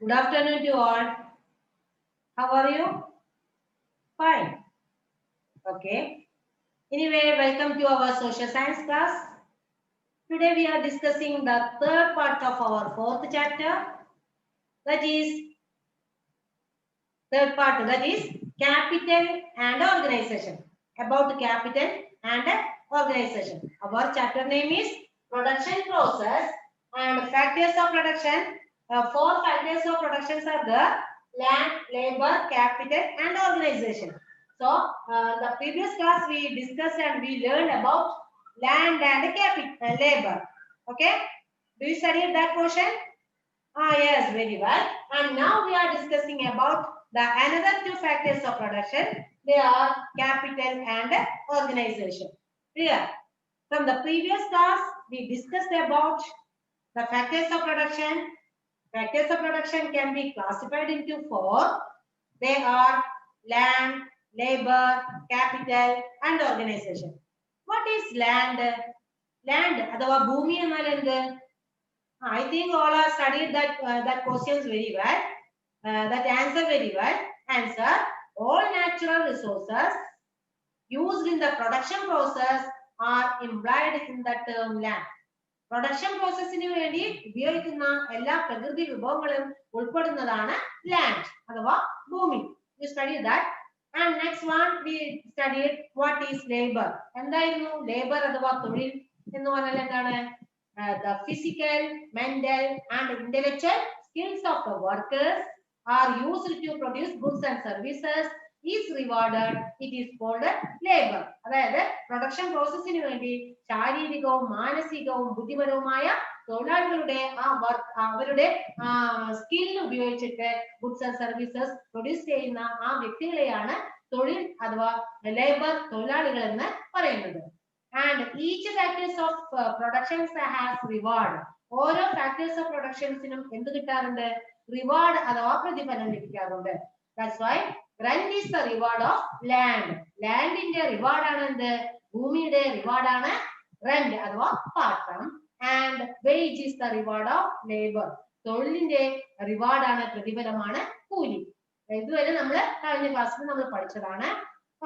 Good afternoon to all. How are you? Fine. Okay. Anyway, welcome to our social science class. Today we are discussing the third part of our fourth chapter. That is capital and organization. About capital and organization. Our chapter name is production process and factors of production. Four factors of production are the land, labor, capital, and organization. So, the previous class we discussed and we learned about land and capital, labor. Okay, do you study that portion? Ah, yes, very well. And now we are discussing about the another two factors of production. They are capital and organization. Clear? From the previous class, we discussed about the factors of production. Factors of production can be classified into four. They are land, labor, capital, and organization. What is land? Land, അഥവാ ഭൂമി എന്നാൽ എന്ത്? I think all have studied that questions very well. That answer very well. Answer: all natural resources used in the production process are implied in the term land. Production പ്രോസസ്സിന് വേണ്ടി ഉപയോഗിക്കുന്ന എല്ലാ പ്രകൃതി വിഭവങ്ങളും ഉൾപ്പെടുന്നതാണ് ലാൻഡ് അഥവാ ഭൂമി. You study that. And next one we studied what is labor. എന്തായിരുന്നു ലേബർ അഥവാ തൊഴിൽ എന്ന് പറഞ്ഞാൽ എന്താണ്? The physical, mental, and intellectual skills of the workers are used to produce goods and services is rewarded. It is called labor. അതായത് production പ്രോസസ്സിന് വേണ്ടി ശാരീരികവും മാനസികവും ബുദ്ധിപരവുമായ തൊഴിലാളികളുടെ അവരുടെ സ്കിൽ ഉപയോഗിച്ചിട്ട് ഗുഡ്സ് ആൻഡ് സർവീസസ് പ്രൊഡ്യൂസ് ചെയ്യുന്ന ആ വ്യക്തികളെയാണ് തൊഴിൽ അഥവാ ലേബർ തൊഴിലാളികൾ എന്ന് പറയുന്നത്. And each factors of productions has reward. ഓരോ factors of productionsനും എന്ത് കിട്ടാറുണ്ട്? Reward അഥവാ പ്രതിഫലം ലഭിക്കാറുണ്ട്. That's why rent is the reward of land. Landന്റെ reward ആണ് എന്ത്? ഭൂമിയുടെ reward ആണ് rent അഥവാ പാട്ടം. And wage is the reward of labor. തൊഴിലിന്റെ reward ആണ് പ്രതിഫലമാണ് കൂലി. ഇതുവരെ നമ്മൾ കഴിഞ്ഞ ക്ലാസ്സിൽ നമ്മൾ പഠിച്ചതാണ്.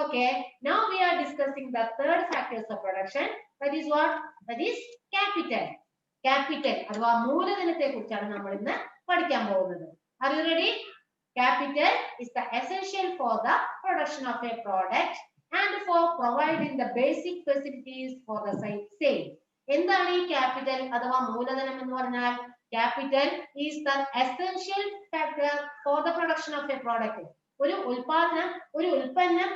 Okay, now we are discussing the third factors of production. That is what? That is capital. Capital അഥവാ മൂലധനത്തെ കുറിച്ചാണ് നമ്മൾ ഇന്ന് പഠിക്കാൻ പോകുന്നത്. Are you ready? Capital is the essential for the production of a product and for providing the basic facilities for the sale. എന്താണ് ഈ capital അഥവാ മൂലധനം എന്ന് പറഞ്ഞാൽ? Capital is the essential factor for the production of a product. ഒരു ഉൽപ്പന്നം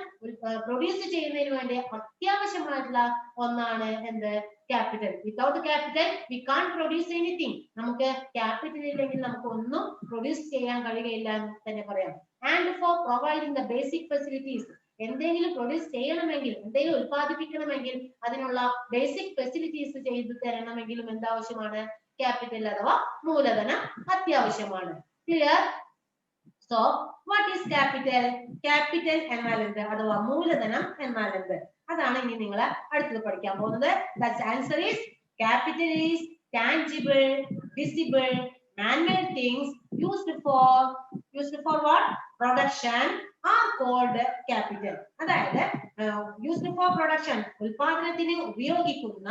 produce ചെയ്യുന്നതിന് വേണ്ടി അത്യാവശ്യമായിട്ടുള്ള ഒന്നാണ് എന്ത്? Capital. Without capital we can produce anything. നമുക്ക് ക്യാപിറ്റൽ ഇല്ലെങ്കിൽ നമുക്ക് ഒന്നും പ്രൊഡ്യൂസ് ചെയ്യാൻ കഴിയുകയില്ല എന്ന് തന്നെ പറയാം. And for providing the basic facilities. എന്തെങ്കിലും പ്രൊഡ്യൂസ് ചെയ്യണമെങ്കിൽ, എന്തെങ്കിലും ഉൽപ്പാദിപ്പിക്കണമെങ്കിൽ അതിനുള്ള ബേസിക് ഫെസിലിറ്റീസ് ചെയ്തു തരണമെങ്കിലും എന്താവശ്യമാണ്? ക്യാപിറ്റൽ അഥവാ മൂലധനം അത്യാവശ്യമാണ്. Clear? So, what is capital? Capital എന്നാൽ എന്ത്? അഥവാ മൂലധനം എന്നാൽ എന്ത്? അതാണ് ഇനി നിങ്ങൾ അടുത്തത് പഠിക്കാൻ പോകുന്നത്. That answer is capital is tangible, visible, man-made things used for what? Production are called capital. അതായത് used for production ഉൽപാദനത്തിന് ഉപയോഗിക്കുന്ന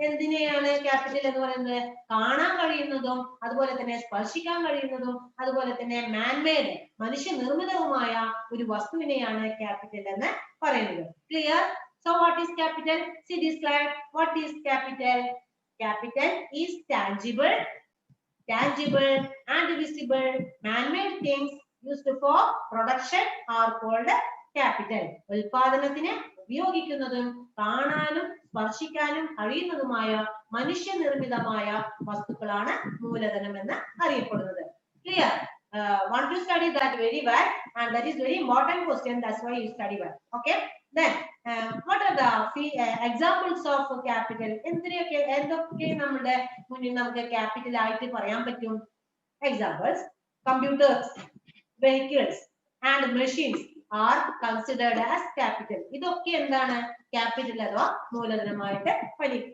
എന്തിനെയാണ് ക്യാപിറ്റൽ എന്ന് പറയുന്നത്? കാണാൻ കഴിയുന്നതും അതുപോലെ തന്നെ സ്പർശിക്കാൻ കഴിയുന്നതും അതുപോലെ തന്നെ മാൻമേഡ് മനുഷ്യനിർമ്മിതവുമായ ഒരു വസ്തുവിനെയാണ് ക്യാപിറ്റൽ എന്ന് പറയുന്നത്. Clear? So what is capital? See this slide. What is capital? Capital is tangible and visible man-made things used for production are called capital. ഉൽപാദനത്തിന് ഉപയോഗിക്കുന്നതും കാണാനും സ്പർശിക്കാനും കഴിയുന്നതുമായ മനുഷ്യനിർമ്മിതമായ വസ്തുക്കളാണ് മൂലധനം എന്ന് അറിയപ്പെടുന്നത്. Clear? Want to study that very well, and that is very important question. That's why you study well. Okay. Then what are the examples of capital? എന്തൊക്കെ നമ്മുടെ മുന്നിൽ നമുക്ക് ക്യാപിറ്റൽ ആയിട്ട് പറയാൻ പറ്റും? Examples: computers, vehicles, and machines are considered as capital. ഇതൊക്കെ എന്താണ്? Capital അഥവാ മൂലധനമായിട്ട്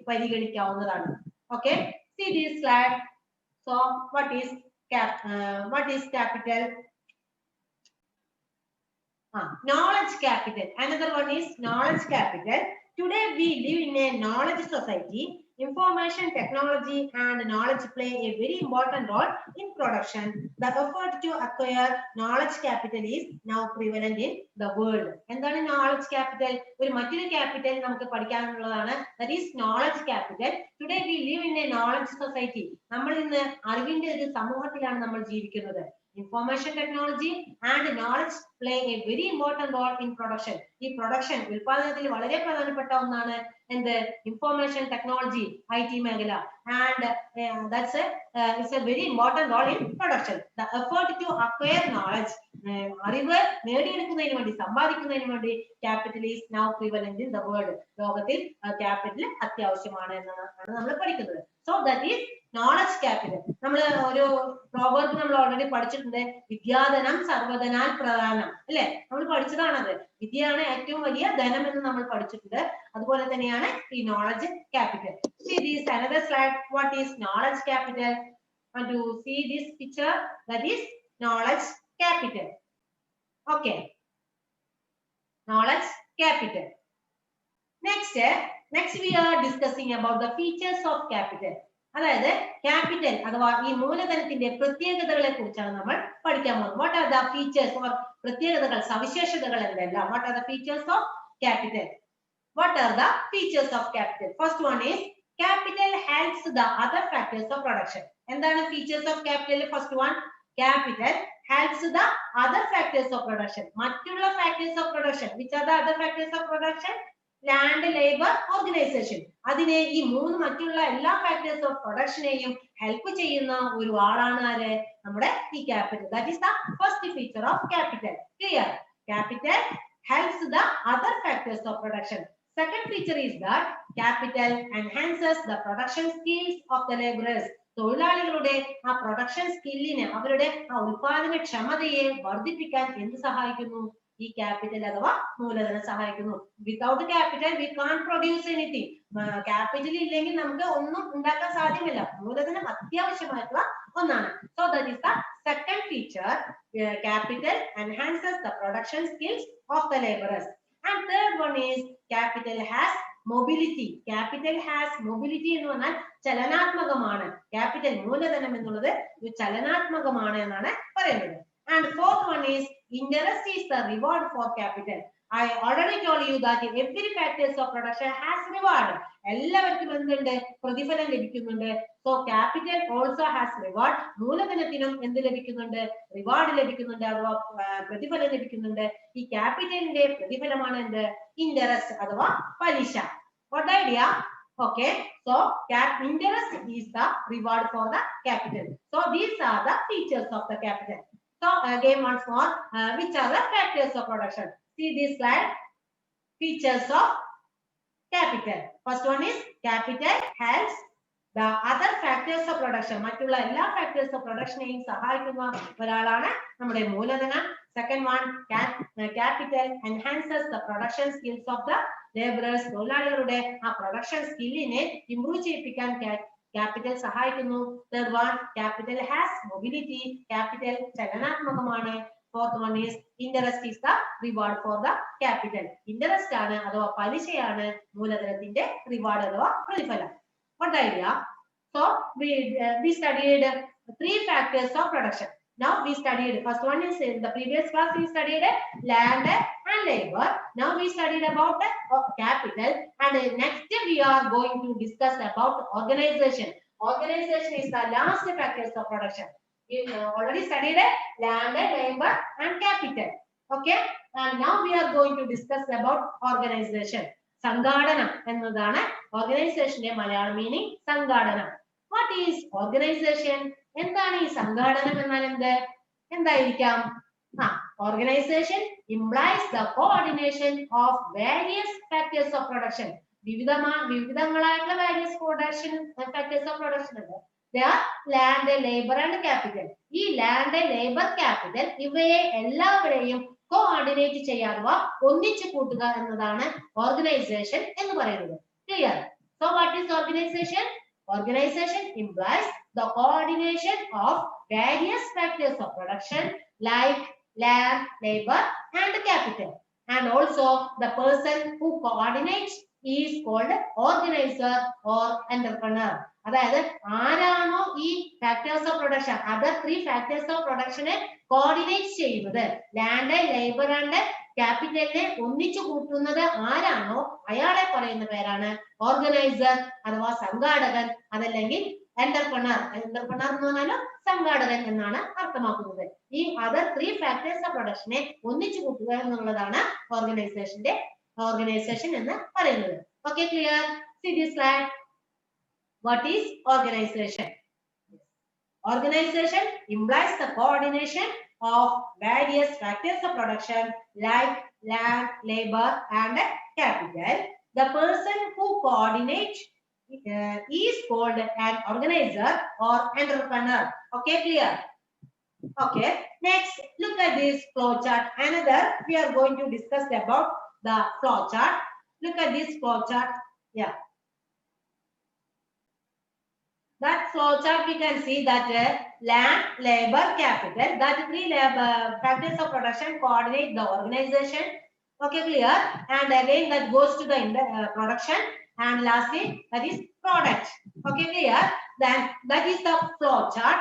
പരിഗണിക്കാവുന്നതാണ്. Okay. See this slide. So what is what is capital? Knowledge capital. Another one is knowledge capital. Today we live in a knowledge society. Information technology and knowledge play a very important role in production. The effort to acquire knowledge capital is now prevalent in the world. എന്താണ് knowledge capital? ഒരു മറ്റൊരു capital നമുക്ക് പഠിക്കാനുള്ളതാണ്. That is knowledge capital. Today we live in a knowledge society. നമ്മൾ ഇന്ന് അറിവിന്റെ ഒരു സമൂഹത്തിലാണ് നമ്മൾ ജീവിക്കുന്നത്. Information technology and knowledge play a very important role in production. ഈ production ഉൽപാദനത്തിൽ വളരെ പ്രധാനപ്പെട്ട ഒന്നാണ് എന്ത് information technology IT മേഖല and that's it's a very important role in production. The effort to acquire knowledge അറിവ് നേടിയെടുക്കുന്നതിന് വേണ്ടി സമ്പാദിക്കുന്നതിന് വേണ്ടി capital is now prevalent in the world. ലോകത്തിൽ capital അത്യാവശ്യമാണ് എന്നാണ് നമ്മൾ പഠിക്കുന്നത്. So that is knowledge capital. നമ്മൾ ഒരു proverb നമ്മൾ ഓൾറെഡി പഠിച്ചിട്ടുണ്ട്. വിദ്യാധനം സർവ്വധനാൽ പ്രധാനം അല്ലേ? നമ്മൾ പഠിച്ചതാണത്. വിദ്യയാണ് ഏറ്റവും വലിയ ധനം എന്ന് നമ്മൾ പഠിച്ചിട്ടുണ്ട്. അതുപോലെ തന്നെയാണ് ഈ knowledge capital. See this another slide. What is knowledge capital? And to see this picture, that is knowledge capital. Okay, knowledge capital. Next we are discussing about the features of capital. അതായത് capital അഥവാ ഈ മൂലധനത്തിന്റെ പ്രത്യേകതകളെ കുറിച്ചാണ് നമ്മൾ പഠിക്കാൻ പോകുന്നത്. What are the features or പ്രത്യേകതകൾ സവിശേഷതകൾ എന്തെല്ലാം? What are the features of capital? What are the features of capital? First one is capital helps the other factors of production. എന്താണ് features of capital? First one, capital helps the other factors of production. മറ്റുള്ള factors of production. Which are the other factors of production? Land, labour, organisation. അതിനെ ഈ മൂന്ന് മറ്റുള്ള എല്ലാ factors of പ്രൊഡക്ഷനെയും help ചെയ്യുന്ന ഒരു ആളാണ് ആര്? നമ്മുടെ ഈ capital. That is the first feature of capital. Clear? Capital helps the other factors of production. Second feature is that capital enhances the production skills of the laborers. തൊഴിലാളികളുടെ ആ production സ്കില്ലിനെ, അവരുടെ ആ ഉൽപാദനക്ഷമതയെ വർദ്ധിപ്പിക്കാൻ എന്ത് സഹായിക്കുന്നു? ഈ ക്യാപിറ്റൽ അഥവാ മൂലധനം സഹായിക്കുന്നു. Without capital we can produce anything. Capital ഇല്ലെങ്കിൽ നമുക്ക് ഒന്നും ഉണ്ടാക്കാൻ സാധ്യമല്ല. മൂലധനം അത്യാവശ്യമായിട്ടുള്ള ഒന്നാണ്. So that is the second feature. Capital enhances the production skills of the labourers. And third one is capital has mobility. Capital has mobility എന്ന് പറഞ്ഞാൽ ചലനാത്മകമാണ്. ക്യാപിറ്റൽ മൂലധനം എന്നുള്ളത് ഒരു ചലനാത്മകമാണ് എന്നാണ് പറയുന്നത്. And fourth one is interest is the reward for capital. I already told you that every factors of production has reward. എല്ലാവർക്കും എന്തുണ്ട്? പ്രതിഫലം ലഭിക്കുന്നുണ്ട്. So capital also has reward. മൂലധനത്തിനും എന്ത് ലഭിക്കുന്നുണ്ട്? റിവാർഡ് ലഭിക്കുന്നുണ്ട്, അഥവാ പ്രതിഫലം ലഭിക്കുന്നുണ്ട്. ഈ ക്യാപിറ്റലിന്റെ പ്രതിഫലമാണ് എന്ത്? ഇൻട്രസ്റ്റ് അഥവാ പലിശ. What the idea? Okay, so interest is the reward for the capital. So these are the features of the capital. So again once more, which are the factors of production? See this slide. Features of capital. First one is capital helps the other factors of production. മറ്റുള്ള എല്ലാ factors of productionനെയും സഹായിക്കുന്ന ഒരാളാണ് നമ്മുടെ മൂലധനം. Second one, capital enhances the production skills of the laborers. തൊഴിലാളികളുടെ ആ production സ്കില്ലിനെ improve ചെയ്യിപ്പിക്കാൻ ക്യാപിറ്റൽ സഹായിക്കുന്നു. Third one, capital has mobility. Capital ചലനാത്മകമാണ്. Fourth one is interest is the reward for the capital. Interest ആണ് അഥവാ പലിശയാണ് മൂലധനത്തിന്റെ റിവാർഡ് അഥവാ പ്രതിഫലം. What the idea? So we studied three factors of production. Now we studied, first one is in the previous class we studied land and labor. Now we studied about capital, and next we are going to discuss about organization. Organization is the last factors of production. You already studied land, labor and capital. Okay, and now we are going to discuss about organization. സംഘാടനം എന്നതാണ് ഓർഗനൈസേഷന്റെ Malayalam meaning. സംഘാടനം. What is organization? എന്താണ് ഈ സംഘാടനം എന്നാൽ എന്തായിരിക്കാം? Organization implies the coordination of various factors of production. വിവിധങ്ങളായിട്ടുള്ള various production factors of production ഉണ്ട്. They are land, labor and capital. ഈ land, labor, capital ഇവയെ എല്ലാവരെയും കോർഡിനേറ്റ് ചെയ്യാതെ ഒന്നിച്ചു കൂട്ടുക എന്നതാണ് ഓർഗനൈസേഷൻ എന്ന് പറയുന്നത്. Clear? So what is organization? Organization implies the coordination of various factors of production like land, labor, and capital. And also the person who coordinates is called organizer or entrepreneur. അതായത് ആരാണോ ഈ factors of production other 3 factors of പ്രൊഡക്ഷനെ coordinate ചെയ്യുന്നത്, land, labour and ക്യാപിറ്റലിനെ ഒന്നിച്ചു കൂട്ടുന്നത് ആരാണോ അയാളെ പറയുന്ന പേരാണ് ഓർഗനൈസർ അഥവാ സംഘാടകൻ, അതല്ലെങ്കിൽ എന്റർപ്രണർ. എന്റർപ്രണർ എന്ന് പറഞ്ഞാൽ സംഘാടകൻ എന്നാണ് അർത്ഥമാക്കുന്നത്. ഈ അതർ 3 ഫാക്ടേഴ്സ് ഓഫ് പ്രൊഡക്ഷനെ ഒന്നിച്ചു കൂട്ടുക എന്നുള്ളതാണ് ഓർഗനൈസേഷൻ എന്ന് പറയുന്നത്. Okay, clear? See this slide. What is organization? Organization implies the coordination of various factors of production like land, labor, and capital. The person who coordinates is called an organizer or entrepreneur. Okay, clear? Okay, next look at this flow chart. Another we are going to discuss about the flow chart. Look at this flow chart. Yeah, that flow chart we can see that land, labor, capital, that 3 factors of production coordinate the organization. Okay, clear? And again that goes to the production, and lastly that is product. Okay, clear? Then that is the flow chart.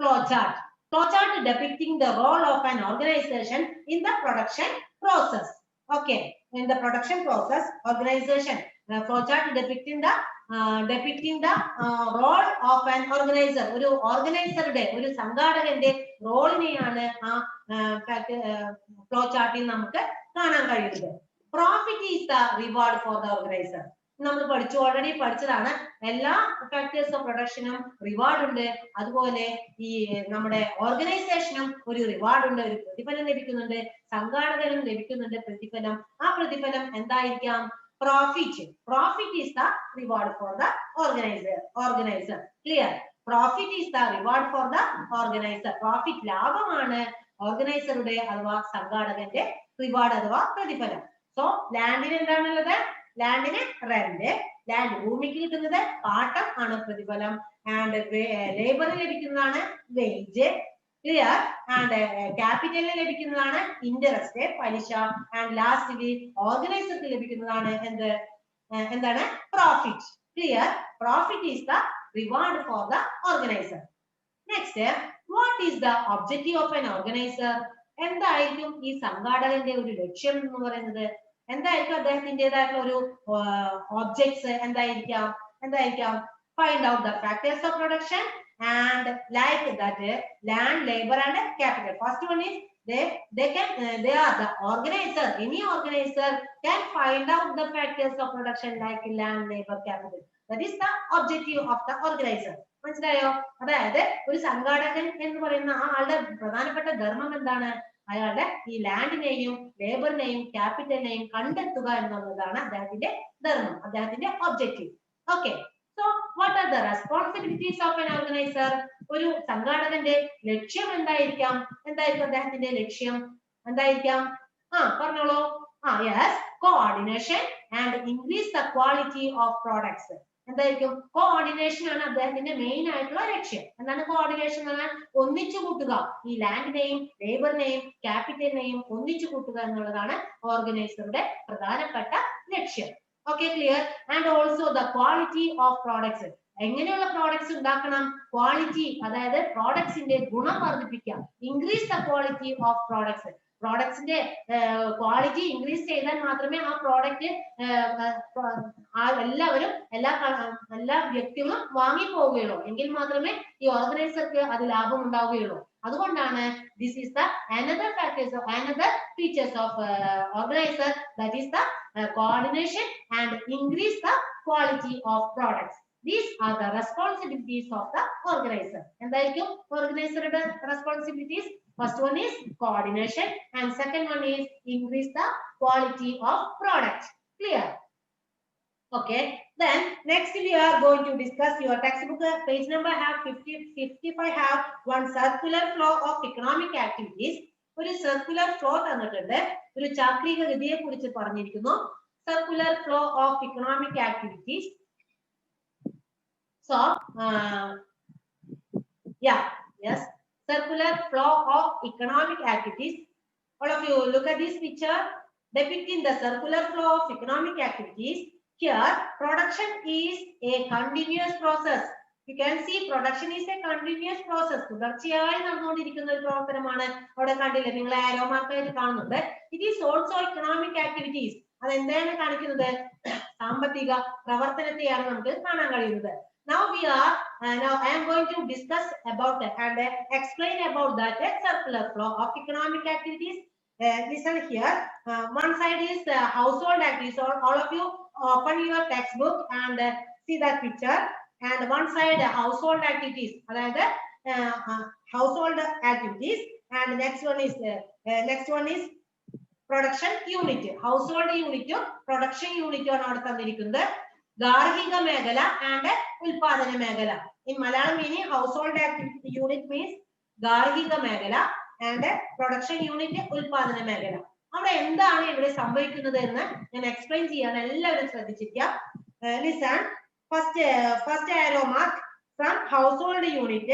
Flow chart depicting the role of an organization in the production process. Okay, in the production process, organization flow chart depicting the role of an organizer. ഒരു ഓർഗനൈസറുടെ, ഒരു സംഘാടകന്റെ റോളിനെയാണ് ആ flow ചാർട്ടിൽ നമുക്ക് കാണാൻ കഴിയുന്നത്. Profit is the reward for the organiser. നമ്മൾ already പഠിച്ചതാണ്. എല്ലാ ഫാക്ടേഴ്സ് ഓഫ് പ്രൊഡക്ഷനും റിവാർഡ് ഉണ്ട്. അതുപോലെ ഈ നമ്മുടെ ഓർഗനൈസേഷനും ഒരു റിവാർഡ് ഉണ്ട്, ഒരു പ്രതിഫലം ലഭിക്കുന്നുണ്ട്, സംഘാടകനും ലഭിക്കുന്നുണ്ട് പ്രതിഫലം. ആ പ്രതിഫലം എന്തായിരിക്കാം? Profit is the reward for the organizer. Clear? Profit is the reward for the organizer. Profit ലാഭമാണ് ഓർഗനൈസറുടെ അഥവാ സംഘാടകന്റെ റിവാർഡ് അഥവാ പ്രതിഫലം. സോ ലാൻഡിന് എന്താണുള്ളത്? ലാൻഡിന് റെന്റ്, ലാൻഡ് ഭൂമിക്ക് കിട്ടുന്നത് പാട്ടം ആണ് പ്രതിഫലം. ആൻഡ് ലേബറിന് ലഭിക്കുന്നതാണ് വേജ്. ക്ലിയർ? ആൻഡ് ക്യാപിറ്റലിന് ലഭിക്കുന്നതാണ് ഇൻട്രസ്റ്റ്, പലിശ. ആൻഡ് ലാസ്റ്റ്ലി ഓർഗനൈസർക്ക് ലഭിക്കുന്നതാണ് എന്താണ്? Profit. Clear? Profit is the reward for the organiser. Next, what is the objective of an organiser? എന്തായിരിക്കും ഈ സംഘാടകന്റെ ഒരു ലക്ഷ്യം എന്ന് പറയുന്നത്? എന്തായിരിക്കും അദ്ദേഹത്തിൻ്റെതായിട്ടുള്ള ഒരു ഒബ്ജക്ട്സ്? എന്തായിരിക്കാം? Find out the factors of production and like that land, labor, and capital. First one is they are the organizer. Any organizer can find out the factors of production like land, labor, capital. That is the objective of the organizer. മനസ്സിലായോ? അതായത് ഒരു സംഘാടകൻ എന്ന് പറയുന്ന ആ ആളുടെ പ്രധാനപ്പെട്ട ധർമ്മം എന്താണ്? അയാളുടെ ഈ ലാൻഡിനെയും ലേബറിനെയും ക്യാപിറ്റലിനെയും കണ്ടെത്തുക എന്നുള്ളതാണ് അദ്ദേഹത്തിന്റെ ധർമ്മം, അദ്ദേഹത്തിന്റെ objective. Okay, so what are the responsibilities of an organizer? ഒരു സംഘാടകന്റെ ലക്ഷ്യം എന്തായിരിക്കാം? അദ്ദേഹത്തിന്റെ ലക്ഷ്യം എന്തായിരിക്കാം? പറഞ്ഞോളൂ. yes, coordination and increase the quality of products. എന്തായിരിക്കും? കോഓർഡിനേഷൻ ആണ് അദ്ദേഹത്തിന്റെ മെയിൻ ആയിട്ടുള്ള ലക്ഷ്യം. എന്താണ് കോഓർഡിനേഷൻ എന്ന് പറഞ്ഞാൽ? ഒന്നിച്ചു കൂട്ടുക. ഈ ലാൻഡിനെയും ലേബറിനെയും ക്യാപിറ്റലിനെയും ഒന്നിച്ചു കൂട്ടുക എന്നുള്ളതാണ് ഓർഗനൈസറുടെ പ്രധാനപ്പെട്ട ലക്ഷ്യം. Okay, clear? And also the quality of products. എങ്ങനെയുള്ള പ്രോഡക്ട്സ് ഉണ്ടാക്കണം? ക്വാളിറ്റി, അതായത് പ്രോഡക്ട്സിന്റെ ഗുണം വർദ്ധിപ്പിക്കുക. Increase the quality of products. പ്രോഡക്ട്സിന്റെ ക്വാളിറ്റി ഇൻക്രീസ് ചെയ്താൽ മാത്രമേ ആ പ്രോഡക്റ്റ് എല്ലാവരും എല്ലാ വ്യക്തികളും വാങ്ങിപ്പോവുകയുള്ളൂ. എങ്കിൽ മാത്രമേ ഈ ഓർഗനൈസർക്ക് അത് ലാഭം ഉണ്ടാവുകയുള്ളൂ. അതുകൊണ്ടാണ് this is the another features of organizer, that is the coordination and increase the quality of products. These are the responsibilities of the organizer. എന്തായിരിക്കും ഓർഗനൈസറുടെ responsibilities? First one is coordination and second one is increase the quality of products. Clear? Okay, then next we are going to discuss your textbook page number have 55 have one circular flow of economic activities. ഒരു circular flow തന്നിട്ടുണ്ട്. ഒരു ചാക്രിക ഗതിയെ കുറിച്ച് പറഞ്ഞിരിക്കുന്നു. Circular flow of economic activities. So Yeah, yes. Circular flow of economic activities. All of you look at this picture depicting the circular flow of economic activities. Here, production is a continuous process. You can see production is a continuous process. തുടർച്ചയായി നടന്നുകൊണ്ടിരിക്കുന്ന ഒരു പ്രവർത്തനമാണ്. അവിടെ കണ്ടില്ലേ നിങ്ങൾ arrow mark ആയിട്ട് കാണുന്നുണ്ട്. It is also economic activities. അതെന്താണ് കാണിക്കുന്നത്? സാമ്പത്തിക പ്രവർത്തനത്തെയാണ് നമുക്ക് കാണാൻ കഴിയുന്നത്. Now I am going to discuss about that and explain about that circular flow of economic activities. Listen here. One side is household activities. All of you open your textbook and see that picture. And one side household activities. Household activities. And next one is production unit. Household unit, production unit ആണ് അവിടെ തന്നിരിക്കുന്നത്. ഗാർഹിക മേഖല and ഉൽപാദന മേഖല. In Malayalam meaning household activity unit means ഗാർഹിക മേഖല and production unit ഉൽപാദന മേഖല. അവിടെ എന്താണ് ഇവിടെ സംഭവിക്കുന്നത് എന്ന് ഞാൻ എക്സ്പ്ലെയിൻ ചെയ്യാൻ എല്ലാവരും ശ്രദ്ധിച്ചിരിക്കുക. Listen, first arrow mark from household unit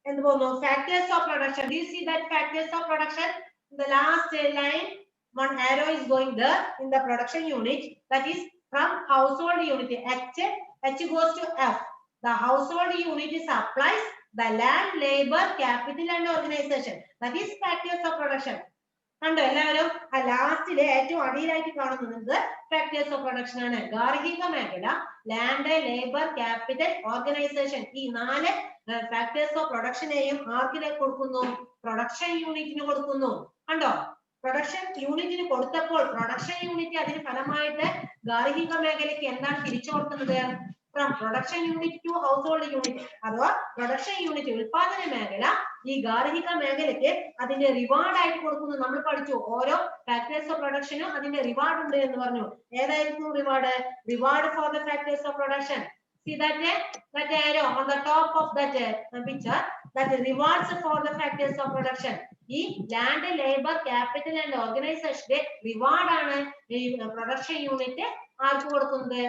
എന്ത് പോകുന്നു? Factors of production. Do you see that factors of production? In the last line, one arrow is going there in the production unit. That is from household unit. H goes to F. The household unit supplies the land, labor, capital and organization. That is factors of production. കണ്ടോ എല്ലാവരും? ആ ലാസ്റ്റിലെ ഏറ്റവും അടിയിലായിട്ട് കാണുന്നത് factors of production ആണ്. ഗാർഹിക മേഖല, land, labour, capital, organisation. ഈ 4 factors of പ്രൊഡക്ഷനെയും ആർക്കിലേക്ക് കൊടുക്കുന്നു? പ്രൊഡക്ഷൻ യൂണിറ്റിന് കൊടുക്കുന്നു. കണ്ടോ? പ്രൊഡക്ഷൻ യൂണിറ്റിന് കൊടുത്തപ്പോൾ പ്രൊഡക്ഷൻ യൂണിറ്റ് അതിന് ഫലമായിട്ട് ഗാർഹിക മേഖലയ്ക്ക് എന്താണ് തിരിച്ചു കൊടുക്കുന്നത്? From production unit two household unit. അഥവാ പ്രൊഡക്ഷൻ യൂണിറ്റ് ഉൽപാദന മേഖല ഈ ഗാർഹിക മേഖലയ്ക്ക് അതിന്റെ റിവാർഡ് ആയിട്ട് കൊടുക്കുന്നു. നമ്മൾ പഠിച്ചു ഓരോ ഫാക്ടേഴ്സ് ഓഫ് പ്രൊഡക്ഷനും അതിന്റെ റിവാർഡ് ഉണ്ട് എന്ന് പറഞ്ഞു. ഏതായിരുന്നു reward? Reward for the factors of production. See that arrow on the top of that picture, that rewards for the factors of production. ഈ ലാൻഡ്, ലേബർ, ക്യാപിറ്റൽ ആൻഡ് ഓർഗനൈസേഷന്റെ റിവാർഡ് ആണ് ഈ production unit ആർക്ക് കൊടുക്കുന്നത്?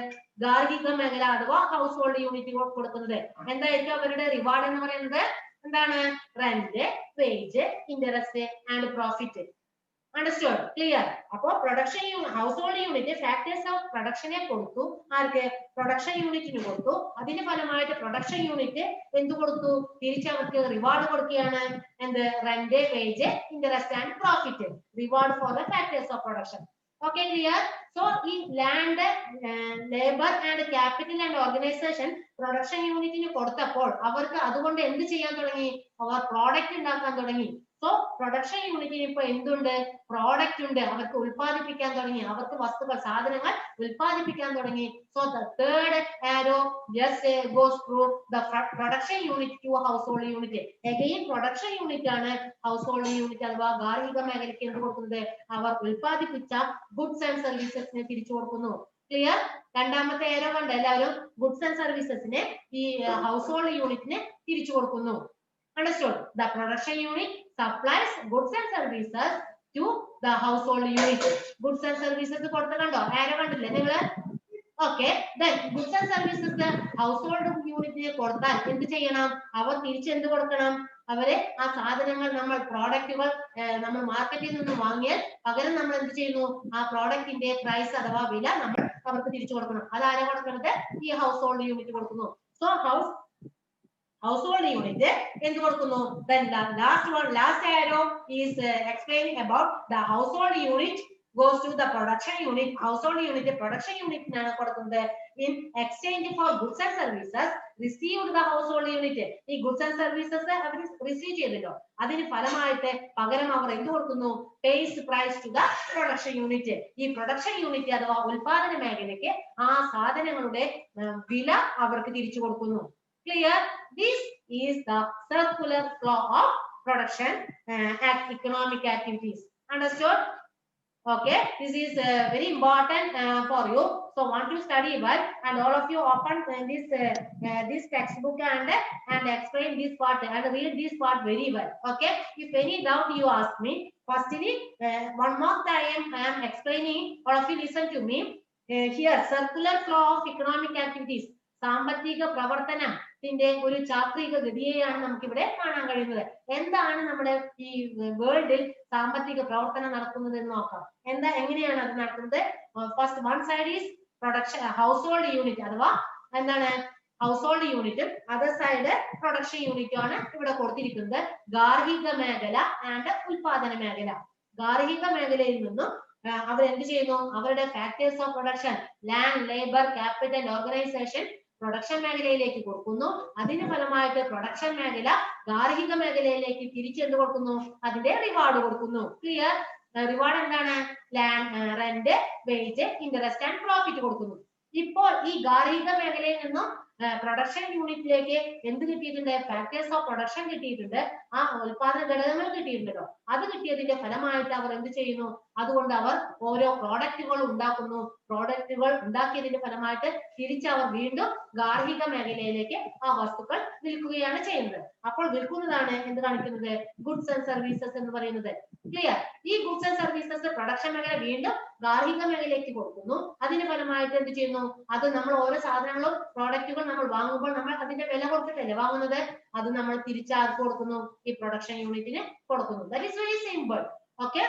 ഗാർഹിക മേഖല അഥവാ ഹൗസ് ഹോൾഡ് യൂണിറ്റ് കൊടുക്കുന്നത്. എന്തായിരിക്കും അവരുടെ റിവാർഡ് എന്ന് പറയുന്നത്? എന്താണ്? Rent, wage, interest and profit. Understood? Clear? അപ്പോൾ production household unit factors of പ്രൊഡക്ഷനെ കൊടുത്തു. ആർക്ക്? പ്രൊഡക്ഷൻ യൂണിറ്റിന് കൊടുത്തു. അതിന്റെ ഫലമായിട്ട് പ്രൊഡക്ഷൻ യൂണിറ്റ് എന്ത് കൊടുത്തു? തിരിച്ചവർക്ക് റിവാർഡ് കൊടുക്കുകയാണ്. എന്ത്? Rent, wage, interest and profit. Reward for the factors of production. Okay, clear? So ഈ land, labour and capital and organisation production യൂണിറ്റിന് കൊടുത്തപ്പോൾ അവർക്ക് അതുകൊണ്ട് എന്ത് ചെയ്യാൻ തുടങ്ങി? അവർ പ്രോഡക്റ്റ് ഉണ്ടാക്കാൻ തുടങ്ങി. സോ പ്രൊഡക്ഷൻ യൂണിറ്റിന് ഇപ്പൊ എന്തുണ്ട്? പ്രോഡക്റ്റ് ഉണ്ട്. അവർക്ക് ഉൽപ്പാദിപ്പിക്കാൻ തുടങ്ങി. അവർക്ക് വസ്തുക്കൾ, സാധനങ്ങൾ ഉൽപ്പാദിപ്പിക്കാൻ തുടങ്ങി. So the third arrow just goes through the production unit two house hold unit. Again production unit ആണ് ഹൗസ് ഹോൾഡ് യൂണിറ്റ് അഥവാ ഗാർഹിക മേഖലയ്ക്ക് എന്ത് കൊടുക്കുന്നത്? അവർ ഉൽപ്പാദിപ്പിച്ച ഗുഡ്സ് ആൻഡ് സർവീസസിനെ തിരിച്ചു കൊടുക്കുന്നു. ക്ലിയർ? രണ്ടാമത്തെ ഏരോ കണ്ട് എല്ലാവരും ഗുഡ്സ് ആൻഡ് സർവീസസിനെ ഈ ഹൗസ് ഹോൾഡ് യൂണിറ്റിന് തിരിച്ചു കൊടുക്കുന്നു. Understood? The production unit supplies goods and services to the household unit. Goods and services കൊടുത്ത കണ്ടോ? ആരോ കണ്ടില്ലേ നിങ്ങള്? Okay, then goods and services household unit കൊടുത്താൽ എന്ത് ചെയ്യണം? അവർ തിരിച്ച് എന്ത് കൊടുക്കണം? അവരെ ആ സാധനങ്ങൾ നമ്മൾ പ്രോഡക്റ്റുകൾ നമ്മൾ മാർക്കറ്റിൽ നിന്ന് വാങ്ങിയാൽ പകരം നമ്മൾ എന്ത് ചെയ്യുന്നു? ആ പ്രോഡക്റ്റിന്റെ പ്രൈസ് അഥവാ വില നമ്മൾ അവർക്ക് തിരിച്ചു കൊടുക്കണം. അതാരാ കൊടുക്കുന്നത്? ഈ ഹൗസ് ഹോൾഡ് യൂണിറ്റ് കൊടുക്കുന്നു. സോ household unit എന്ത് കൊടുക്കുന്നു? Then the last arrow is explaining about the household unit goes to the production unit. Household unit production unit നാണ് കൊടുക്കുന്നത്. In exchange for goods and services received the household unit. ഈ goods and services അവർ receive ചെയ്തല്ലോ. അതിന് ഫലമായിട്ട് പകരം അവർ എന്ത് കൊടുക്കുന്നു? pays price to the production unit. ഈ production unit അഥവാ ഉൽപാദന മേഖലയ്ക്ക് ആ സാധനങ്ങളുടെ വില അവർക്ക് തിരിച്ചു കൊടുക്കുന്നു. Clear? This is the circular flow of production economic activities. Understood? Okay, this is very important for you. So want to study well, and all of you open this textbook and explain this part and read this part very well. Okay, if any doubt you ask me. Firstly, one more time I am explaining. All of you listen to me. Here, circular flow of economic activities. സാമ്പത്തിക പ്രവർത്തനം പ്രവർത്തനത്തിന്റെ ഒരു ചാക്രിക ഗതിയെയാണ് നമുക്ക് ഇവിടെ കാണാൻ കഴിയുന്നത്. എന്താണ് നമ്മുടെ ഈ വേൾഡിൽ സാമ്പത്തിക പ്രവർത്തനം നടക്കുന്നത് എന്ന് നോക്കാം. എങ്ങനെയാണ് അത് നടക്കുന്നത്? First one side is production household unit അഥവാ എന്താണ് ഹൗസ് ഹോൾഡ് യൂണിറ്റും അതർ സൈഡ് പ്രൊഡക്ഷൻ യൂണിറ്റും ആണ് ഇവിടെ കൊടുത്തിരിക്കുന്നത്. ഗാർഹിക മേഖല ആൻഡ് ഉൽപാദന മേഖല. ഗാർഹിക മേഖലയിൽ നിന്നും അവർ എന്ത് ചെയ്യുന്നു? അവരുടെ factors of production land, labour, capital, organisation production മേഖലയിലേക്ക് കൊടുക്കുന്നു. അതിന് ഫലമായിട്ട് പ്രൊഡക്ഷൻ മേഖല ഗാർഹിക മേഖലയിലേക്ക് തിരിച്ചെന്ത് കൊടുക്കുന്നു? അതിന്റെ റിവാർഡ് കൊടുക്കുന്നു. ക്ലിയർ? റിവാർഡ് എന്താണ്? Land, rent, wage, interest and profit കൊടുക്കുന്നു. ഇപ്പോൾ ഈ ഗാർഹിക മേഖലയിൽ നിന്നും പ്രൊഡക്ഷൻ യൂണിറ്റിലേക്ക് എന്ത് കിട്ടിയിട്ടുണ്ട്? ഫാക്ടേഴ്സ് ഓഫ് പ്രൊഡക്ഷൻ കിട്ടിയിട്ടുണ്ട്. ആ ഉൽപാദന ഘടകങ്ങൾ കിട്ടിയിട്ടുണ്ടല്ലോ. അത് കിട്ടിയതിന്റെ ഫലമായിട്ട് അവർ എന്ത് ചെയ്യുന്നു? അതുകൊണ്ട് അവർ ഓരോ പ്രോഡക്റ്റുകൾ ഉണ്ടാക്കുന്നു. പ്രോഡക്റ്റുകൾ ഉണ്ടാക്കിയതിന്റെ ഫലമായിട്ട് തിരിച്ച് അവർ വീണ്ടും ഗാർഹിക മേഖലയിലേക്ക് ആ വസ്തുക്കൾ വിൽക്കുകയാണ് ചെയ്യുന്നത്. അപ്പോൾ വിൽക്കുന്നതാണ് എന്ത് കാണിക്കുന്നത്? ഗുഡ്സ് ആൻഡ് സർവീസസ് എന്ന് പറയുന്നത്. ക്ലിയർ? ഈ ഗുഡ്സ് ആൻഡ് സർവീസസ് പ്രൊഡക്ഷൻ മേഖല വീണ്ടും ഗാർഹിക മേഖലയിലേക്ക് കൊടുക്കുന്നു. അതിന്റെ ഫലമായിട്ട് എന്ത് ചെയ്യുന്നു? അത് നമ്മൾ ഓരോ സാധനങ്ങളും പ്രോഡക്റ്റുകൾ നമ്മൾ വാങ്ങുമ്പോൾ നമ്മൾ അതിന്റെ വില കൊടുത്തിട്ടല്ലേ വാങ്ങുന്നത്? അത് നമ്മൾ തിരിച്ചാർക്ക് കൊടുക്കുന്നു? ഈ പ്രൊഡക്ഷൻ യൂണിറ്റിന് കൊടുക്കുന്നു. That is very simple. Okay,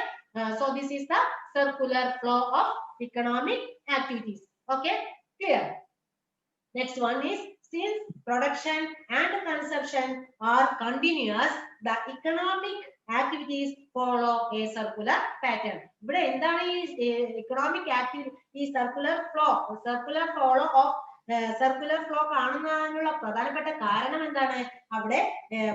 so this is the circular flow of economic activities. Okay, clear? Next one is, since production and consumption are continuous, the economic activities follow a circular pattern. ഇവിടെ എന്താണ് ഈ economic activity? ഈ circular flow of circular flow കാണുന്നതിനുള്ള പ്രധാനപ്പെട്ട കാരണം എന്താണ്? അവിടെ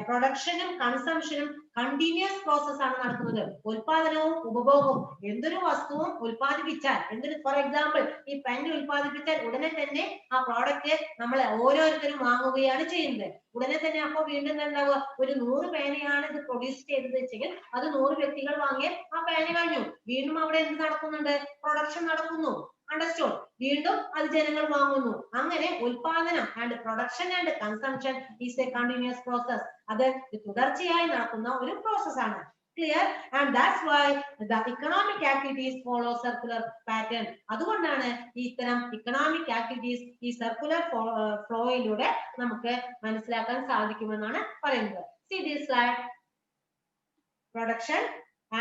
പ്രൊഡക്ഷനും കൺസംഷനും continuous process ആണ് നടക്കുന്നത്. ഉൽപാദനവും ഉപഭോഗവും. എന്തൊരു വസ്തുവും ഉൽപ്പാദിപ്പിച്ചാൽ, ഫോർ എക്സാമ്പിൾ ഈ പെൻ ഉൽപ്പാദിപ്പിച്ചാൽ ഉടനെ തന്നെ ആ പ്രോഡക്റ്റ് നമ്മൾ ഓരോരുത്തരും വാങ്ങുകയാണ് ചെയ്യുന്നത്. ഉടനെ തന്നെ അപ്പോൾ വീണ്ടും എന്താവുക? ഒരു 100 പേനയാണ് ഇത് പ്രൊഡ്യൂസ് ചെയ്തത് വെച്ചെങ്കിൽ അത് 100 വ്യക്തികൾ വാങ്ങിയാൽ ആ പേന കഴിഞ്ഞു. വീണ്ടും അവിടെ എന്ത് നടക്കുന്നുണ്ട്? പ്രൊഡക്ഷൻ നടക്കുന്നു. അണ്ടർസ്റ്റുഡ്? വീണ്ടും അത് ജനങ്ങൾ വാങ്ങുന്നു. അങ്ങനെ ഉൽപാദനം and production and consumption is A continuous process. അത് തുടർച്ചയായി നടക്കുന്ന ഒരു പ്രോസസ് ആണ്. Clear? And that's why the economic activities follow circular pattern. അതുകൊണ്ടാണ് ഇത്തരം ഇക്കണോമിക് ആക്ടിവിറ്റീസ് ഈ സർക്കുലർ ഫ്ലോയിലൂടെ നമുക്ക് മനസ്സിലാക്കാൻ സാധിക്കുമെന്നാണ് പറയുന്നത്. See this slide. Production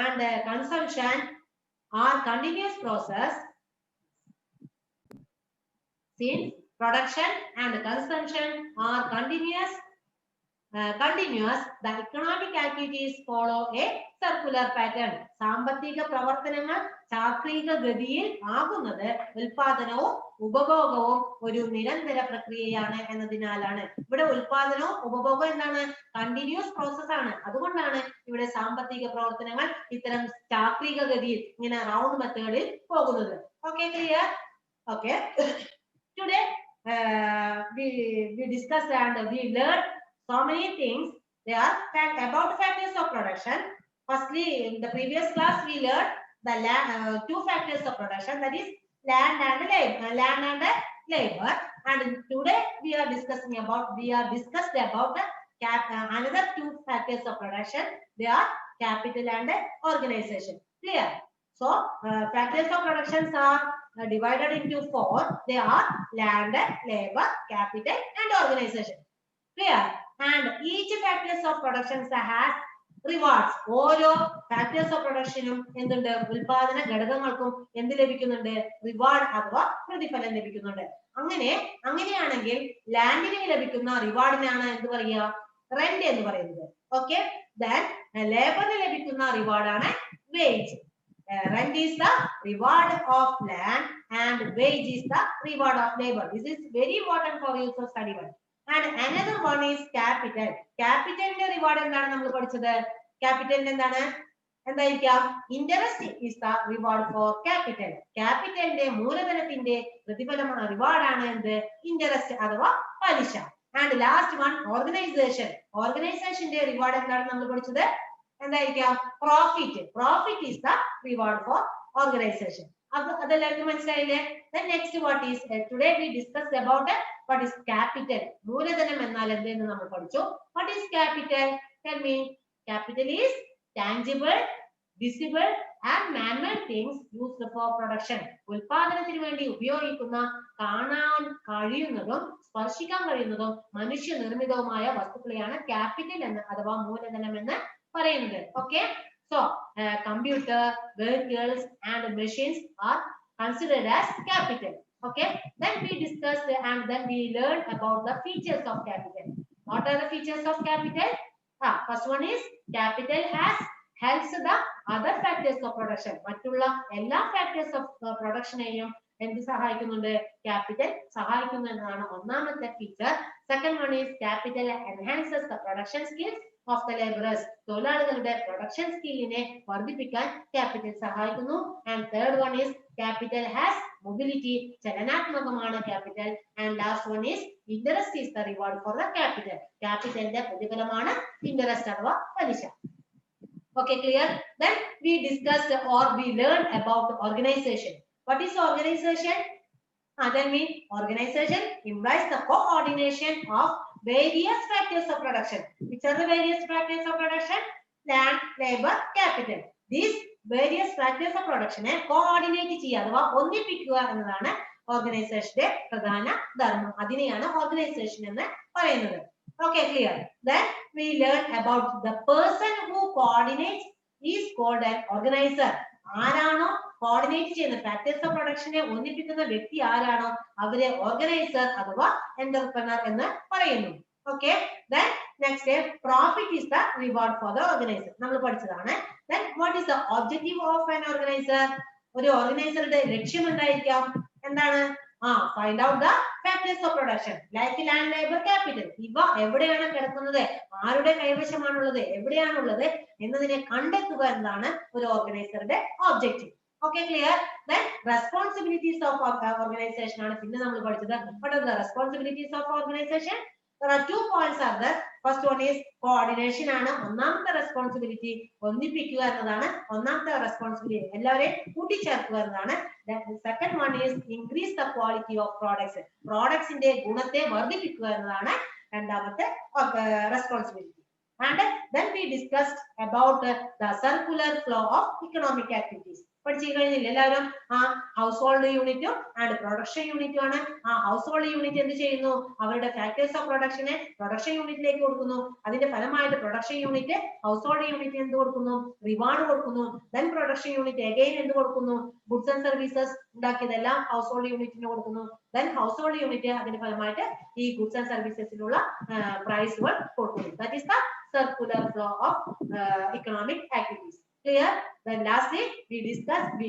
and consumption are continuous process. Since production and consumption are continuous, the economic activities follow a circular pattern. സാമ്പത്തിക പ്രവർത്തനങ്ങൾ ചാക്രിക ഗതിയിൽ ആകുന്നത് ഉൽപാദനവും ഉപഭോഗവും ഒരു നിരന്തര പ്രക്രിയയാണ് എന്നതിനാലാണ്. ഇവിടെ ഉൽപാദനവും ഉപഭോഗവും എന്താണ്? കണ്ടിന്യൂസ് പ്രോസസ് ആണ്. അതുകൊണ്ടാണ് ഇവിടെ സാമ്പത്തിക പ്രവർത്തനങ്ങൾ ഇത്തരം ചാക്രിക ഗതിയിൽ ഇങ്ങനെ റൗണ്ട് മെത്തേഡിൽ പോകുന്നത്. Okay, clear? Okay, today we discussed and we learned so many things. They are about factors of production. Firstly, in the previous class we learned the two factors of production, that is land and labor. And today we are discussed about another two factors of production. They are capital and organization. Clear? So factors of productions are divided into 4. They are land, labor, capital and organization. Clear? And each factors of productions has rewards. ഓരോ factors of പ്രൊഡക്ഷനും എന്തുണ്ട്? ഉൽപാദന ഘടകങ്ങൾക്കും എന്ത് ലഭിക്കുന്നുണ്ട്? Reward അഥവാ പ്രതിഫലം ലഭിക്കുന്നുണ്ട്. അങ്ങനെയാണെങ്കിൽ ലാൻഡിന് ലഭിക്കുന്ന റിവാർഡിനാണ് എന്ത് പറയുക? റെന്റ് എന്ന് പറയുന്നത്. ഓക്കെ, ദെൻ ലേബറിന് ലഭിക്കുന്ന റിവാർഡാണ് wage. Rent is the reward of land and wage is the reward of labor. This is very important for you to study one. And another one is capital. Capital ന്റെ reward എന്താണ് നമ്മൾ പഠിച്ചത്? Capital എന്താണ്? എന്തായിരിക്കാം? Interest is the reward for capital. Capital ന്റെ മൂലധനത്തിന്റെ പ്രതിഫലമാണ് റിവാർഡാണ് എന്ത്? Interest അഥവാ പലിശ. And last one, organization. Organization ന്റെ reward എന്താണ് നമ്മൾ പഠിച്ചത്? എന്തായിരിക്കാം? Profit is the reward for organization. അതെല്ലാവർക്കും മനസ്സിലായില്ലേ? Then next what is today we discussed about what is capital. മൂലധനം എന്നാൽ എന്തെന്ന് നമ്മൾ പഠിച്ചു. What is capital? Tell me. Capital is tangible, visible and man-made things used for production. ഉൽപാദനത്തിന് വേണ്ടി ഉപയോഗിക്കുന്ന കാണാൻ കഴിയുന്നതും സ്പർശിക്കാൻ കഴിയുന്നതും മനുഷ്യനിർമ്മിതവുമായ വസ്തുക്കളെയാണ് ക്യാപിറ്റൽ എന്ന് അഥവാ മൂലധനം എന്ന് പറയുന്നത്. Okay, so computer, vehicles and machines are considered as capital. Okay, then we discussed and then we learned about the features of capital. What are the features of capital? First one is capital helps the other factors of production. മറ്റുള്ള എല്ലാ factors of production നെയും എന്ത് സഹായിക്കുന്നുണ്ട്? Capital സഹായിക്കുന്നു എന്നതാണ് ഒന്നാമത്തെ feature. Second one is capital enhances the production skills of the laborers. തൊഴിലാളികളുടെ production skillനെ വർദ്ധിപ്പിക്കാൻ capital സഹായിക്കുന്നു. And third one is capital has mobility. ചലനാത്മകമാണ് capital. And last one is interest is the reward for the capital. Capitalന്റെ പ്രതിഫലമാണ് interest അഥവാ പലിശ. Okay, clear? Then we discussed or we learned about organization. What is organization? That means organization implies the coordination of various factors of production. Which are the various factors of production? Land, labor, capital. These various factors of production coordinate ചെയ്യുക അഥവാ ഒന്നിപ്പിക്കുക എന്നതാണ് ഓർഗനൈസേഷന്റെ പ്രധാന ധർമ്മം. അതിനെയാണ് organisation എന്ന് പറയുന്നത്. Okay, clear? Then we learn about the person who coordinates is called an organizer. ആരാണോ കോർഡിനേറ്റ് ചെയ്യുന്ന ഫാക്ടേഴ്സ് ഓഫ് പ്രൊഡക്ഷനെ ഒന്നിപ്പിക്കുന്ന വ്യക്തി ആരാണോ അവരെ ഓർഗനൈസർ അഥവാ എന്റർപ്രണർ എന്ന് പറയുന്നു. Okay, then next profit is the reward for the organizer. നമ്മൾ പഠിച്ചതാണ്. Then what is the objective of an organizer? ഒരു ഓർഗനൈസറുടെ ലക്ഷ്യം എന്തായിരിക്കാം? എന്താണ്? Find out the factors of production like land, labor, capital. ഇവ എവിടെയാണ് കിടക്കുന്നത്, ആരുടെ കൈവശമാണുള്ളത്, എവിടെയാണുള്ളത് എന്നതിനെ കണ്ടെത്തുക എന്നതാണ് ഒരു ഓർഗനൈസറുടെ objective. Okay, clear? Then responsibilities of organization ആണ് പിന്നെ നമ്മൾ പഠിച്ചത്. What are the responsibilities of organization? There are 2 points are there. First one is coordination ആണ് ഒന്നാമത്തെ റെസ്പോൺസിബിലിറ്റി. ഒന്നിപ്പിക്കുക എന്നതാണ് ഒന്നാമത്തെ റെസ്പോൺസിബിലിറ്റി. എല്ലാവരെയും കൂട്ടിച്ചേർക്കുക എന്നതാണ്. Second one is increase the quality of products. പ്രോഡക്ട്സിന്റെ ഗുണത്തെ വർദ്ധിപ്പിക്കുക എന്നതാണ് രണ്ടാമത്തെ responsibility. And then we discussed about the circular flow of economic activities. പഠിച്ചു കഴിഞ്ഞില്ല എല്ലാവരും? ഹൗസ് ഹോൾഡ് യൂണിറ്റും ആൻഡ് പ്രൊഡക്ഷൻ യൂണിറ്റും ആണ്. ഹൗസ് ഹോൾഡ് യൂണിറ്റ് എന്ത് ചെയ്യുന്നു? അവരുടെ ഫാക്ടേഴ്സ് ഓഫ് പ്രൊഡക്ഷനെ പ്രൊഡക്ഷൻ യൂണിറ്റിലേക്ക് കൊടുക്കുന്നു. അതിന്റെ ഫലമായിട്ട് production unit house hold unit എന്ത് കൊടുക്കുന്നു? റിവാർഡ് കൊടുക്കുന്നു. ദെൻ പ്രൊഡക്ഷൻ യൂണിറ്റ് അഗൈൻ എന്ത് കൊടുക്കുന്നു? ഗുഡ്സ് ആൻഡ് സർവീസസ് ഉണ്ടാക്കിയതെല്ലാം ഹൗസ് ഹോൾഡ് യൂണിറ്റിന് കൊടുക്കുന്നു. ദെൻ ഹൗസ് ഹോൾഡ് യൂണിറ്റ് അതിന്റെ ഫലമായിട്ട് ഈ ഗുഡ്സ് ആൻഡ് സർവീസസിനുള്ള പ്രൈസുകൾ കൊടുക്കുന്നു. That is the circular flow of economic activities. Clear? Then lastly we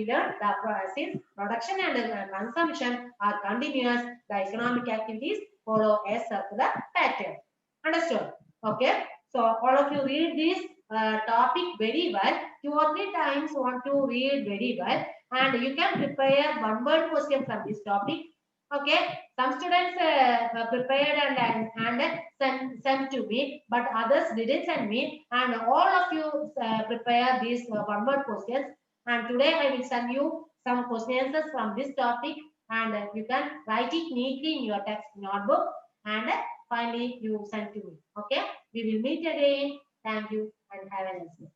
learned that since production and consumption are continuous, the economic activities follow a circular pattern. Understood? Okay, so all of you read this topic very well. 2 or 3 times want to read very well, and you can prepare one word question from this topic. Okay, some students prepared and sent to me, but others didn't send me, and all of you prepare these one word questions, and today I will send you some questions from this topic, and you can write it neatly in your text notebook, and finally you send to me. Okay, we will meet again. Thank you and have a nice day.